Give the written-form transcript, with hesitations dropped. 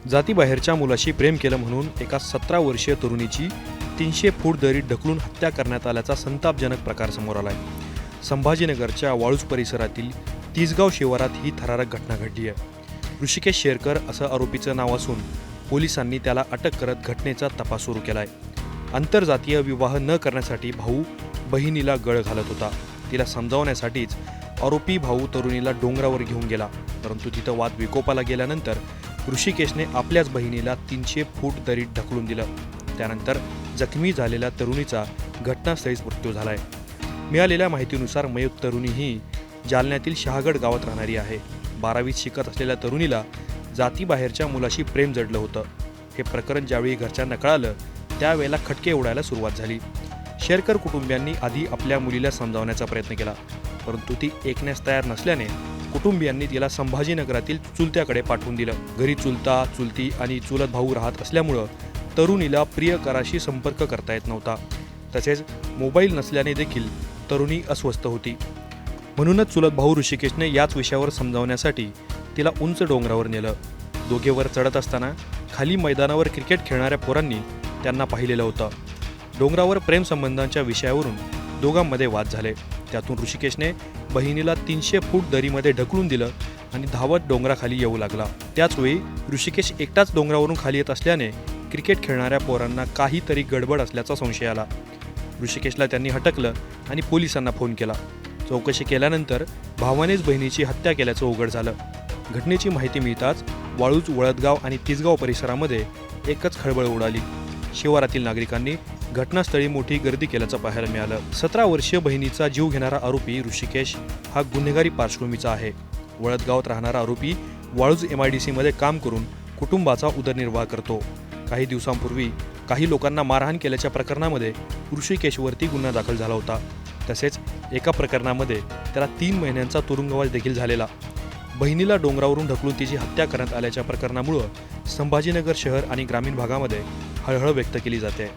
जातीबाहेरच्या मुलाशी प्रेम केलं म्हणून एका 17 वर्षीय तरुणीची 300 फूट दरीत ढकलून हत्या करण्यात आल्याचा संतापजनक प्रकार समोर आलाय। संभाजीनगरच्या वाळूज परिसरातील तिसगाव शिवारात ही थरारक घटना घडली आहे। ऋषिकेश शेरकर असं आरोपीचं नाव असून पोलिसांनी त्याला अटक करत घटनेचा तपास सुरू केलाय। आंतरजातीय विवाह न करण्यासाठी भाऊ बहिणीला गळ घालत होता। तिला समजावण्यासाठीच आरोपी भाऊ तरुणीला डोंगरावर घेऊन गेला, परंतु तिथं वाद विकोपाला गेल्यानंतर ऋषिकेशने आपल्याच बहिणीला 300 फूट दरीत ढकलून दिलं। त्यानंतर जखमी झालेल्या तरुणीचा घटनास्थळीच मृत्यू झालाय। मिळालेल्या माहितीनुसार मयत तरुणी ही जालन्यातील शहागड गावात राहणारी आहे। 12वीत शिकत असलेल्या तरुणीला जातीबाहेरच्या मुलाशी प्रेम जडलं होतं। हे प्रकरण ज्यावेळी घरच्यांना कळालं त्यावेळेला खटके उडायला सुरुवात झाली। शेरकर कुटुंबियांनी आधी आपल्या मुलीला समजावण्याचा प्रयत्न केला, परंतु ती ऐकण्यास तयार नसल्याने कुटुंबियांनी तिला संभाजीनगरातील चुलत्याकडे पाठवून दिलं। घरी चुलता, चुलती आणि चुलत भाऊ राहत असल्यामुळं तरुणीला प्रियकराशी संपर्क करता येत नव्हता। तसेच मोबाईल नसल्याने देखील तरुणी अस्वस्थ होती। म्हणूनच चुलत भाऊ ऋषिकेशने याच विषयावर समजावण्यासाठी तिला उंच डोंगरावर नेलं। दोघे वर चढत असताना खाली मैदानावर क्रिकेट खेळणाऱ्या पोरांनी त्यांना पाहिलेलं होतं। डोंगरावर प्रेम संबंधांच्या विषयावरून दोघांमध्ये वाद झाले। त्यातून ऋषिकेशने बहिणीला 300 फूट दरीमध्ये ढकलून दिलं आणि धावत डोंगराखाली येऊ लागला। त्याचवेळी ऋषिकेश एकटाच डोंगरावरून खाली येत असल्याने क्रिकेट खेळणाऱ्या पोरांना काहीतरी गडबड असल्याचा संशय आला। ऋषिकेशला त्यांनी हटकलं आणि पोलिसांना फोन केला। चौकशी केल्यानंतर भावानेच बहिणीची हत्या केल्याचं उघड झालं। घटनेची माहिती मिळताच वाळूज, वळदगाव आणि तिसगाव परिसरामध्ये एकच खळबळ उडाली। शिवारातील नागरिकांनी घटनास्थळी मोठी गर्दी केल्याचं पाहायला मिळालं। 17 वर्षीय बहिणीचा जीव घेणारा आरोपी ऋषिकेश हा गुन्हेगारी पार्श्वभूमीचा आहे। वळदगावात राहणारा आरोपी वाळूज MIDC मध्ये काम करून कुटुंबाचा उदरनिर्वाह करतो। काही दिवसांपूर्वी काही लोकांना मारहाण केल्याच्या प्रकरणामध्ये ऋषिकेशवरती गुन्हा दाखल झाला होता। तसेच एका प्रकरणामध्ये त्याला 3 महिन्यांचा तुरुंगवास देखील झालेला। बहिणीला डोंगरावरून ढकलून तिची हत्या करण्यात आल्याच्या प्रकरणामुळे संभाजीनगर शहर आणि ग्रामीण भागामध्ये हळहळ व्यक्त केली जाते।